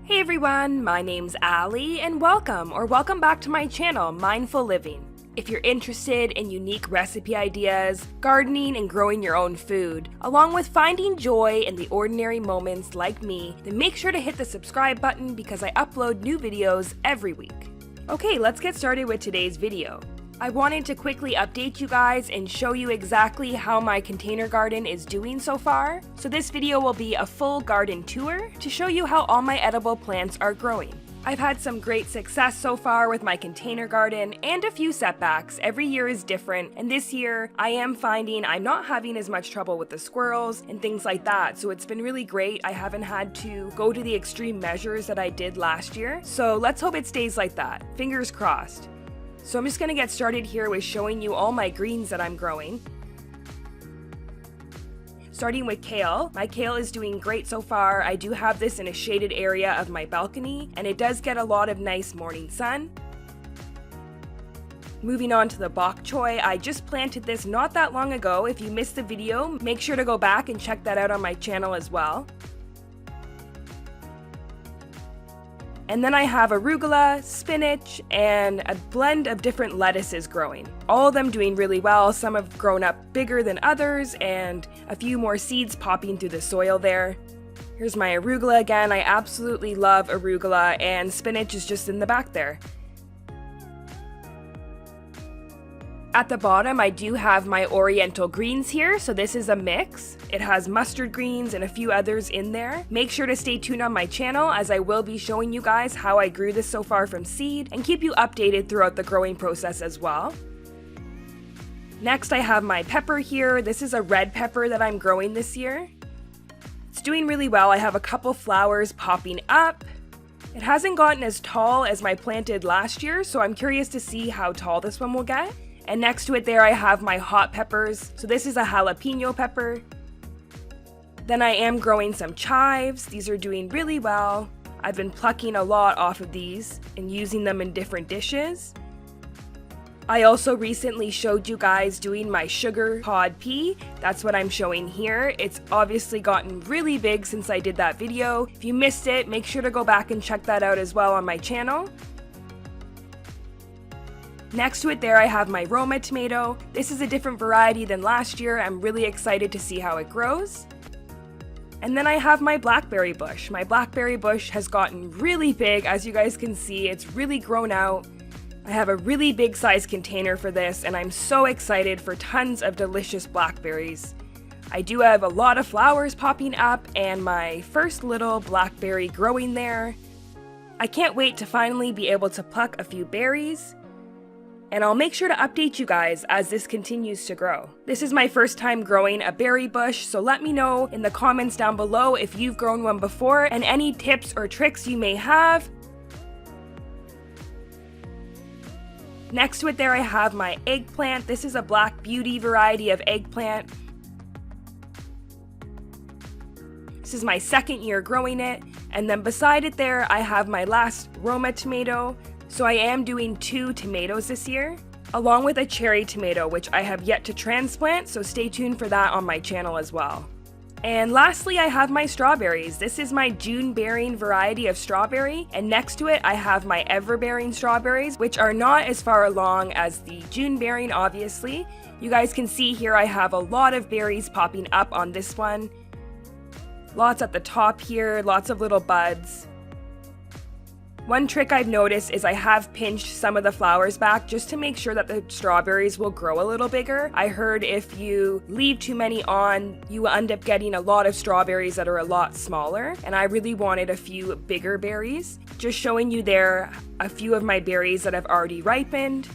Hey everyone, my name's Allie and welcome back to my channel, Mindful Living. If you're interested in unique recipe ideas, gardening and growing your own food, along with finding joy in the ordinary moments like me, then make sure to hit the subscribe button because I upload new videos every week. Okay, let's get started with today's video. I wanted to quickly update you guys and show you exactly how my container garden is doing so far. So this video will be a full garden tour to show you how all my edible plants are growing. I've had some great success so far with my container garden and a few setbacks. Every year is different, and this year I am finding I'm not having as much trouble with the squirrels and things like that, so it's been really great. I haven't had to go to the extreme measures that I did last year, so let's hope it stays like that. Fingers crossed. So I'm just going to get started here with showing you all my greens that I'm growing. Starting with kale. My kale is doing great so far. I do have this in a shaded area of my balcony, and it does get a lot of nice morning sun. Moving on to the bok choy, I just planted this not that long ago. If you missed the video, make sure to go back and check that out on my channel as well. And then I have arugula, spinach, and a blend of different lettuces growing. All of them doing really well. Some have grown up bigger than others, and a few more seeds popping through the soil there. Here's my arugula again. I absolutely love arugula, and spinach is just in the back there. At the bottom, I do have my oriental greens here, so this is a mix. It has mustard greens and a few others in there. Make sure to stay tuned on my channel as I will be showing you guys how I grew this so far from seed and keep you updated throughout the growing process as well. Next, I have my pepper here. This is a red pepper that I'm growing this year. It's doing really well. I have a couple flowers popping up. It hasn't gotten as tall as my planted last year, so I'm curious to see how tall this one will get. And next to it there I have my hot peppers. So this is a jalapeno pepper. Then I am growing some chives. These are doing really well. I've been plucking a lot off of these and using them in different dishes. I also recently showed you guys doing my sugar pod pea. That's what I'm showing here. It's obviously gotten really big since I did that video. If you missed it, make sure to go back and check that out as well on my channel. Next to it there I have my Roma tomato. This is a different variety than last year. I'm really excited to see how it grows. And then I have my blackberry bush. My blackberry bush has gotten really big. As you guys can see, it's really grown out. I have a really big size container for this, and I'm so excited for tons of delicious blackberries. I do have a lot of flowers popping up and my first little blackberry growing there. I can't wait to finally be able to pluck a few berries. And I'll make sure to update you guys as this continues to grow. This is my first time growing a berry bush, so let me know in the comments down below if you've grown one before and any tips or tricks you may have. Next to it there I have my eggplant. This is a Black Beauty variety of eggplant. This is my second year growing it. And then beside it there I have my last Roma tomato. So I am doing 2 tomatoes this year, along with a cherry tomato, which I have yet to transplant, so stay tuned for that on my channel as well. And lastly, I have my strawberries. This is my June bearing variety of strawberry, and next to it I have my ever bearing strawberries, which are not as far along as the June bearing, obviously. You guys can see here I have a lot of berries popping up on this one. Lots at the top here, lots of little buds. One trick I've noticed is I have pinched some of the flowers back just to make sure that the strawberries will grow a little bigger. I heard if you leave too many on, you will end up getting a lot of strawberries that are a lot smaller, and I really wanted a few bigger berries. Just showing you there a few of my berries that have already ripened,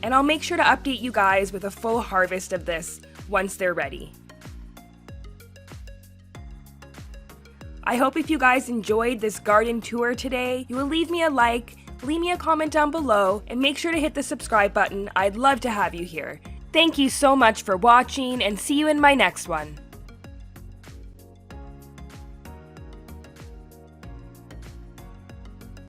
and I'll make sure to update you guys with a full harvest of this once they're ready. I hope if you guys enjoyed this garden tour today, you will leave me a like, leave me a comment down below, and make sure to hit the subscribe button. I'd love to have you here. Thank you so much for watching, and see you in my next one.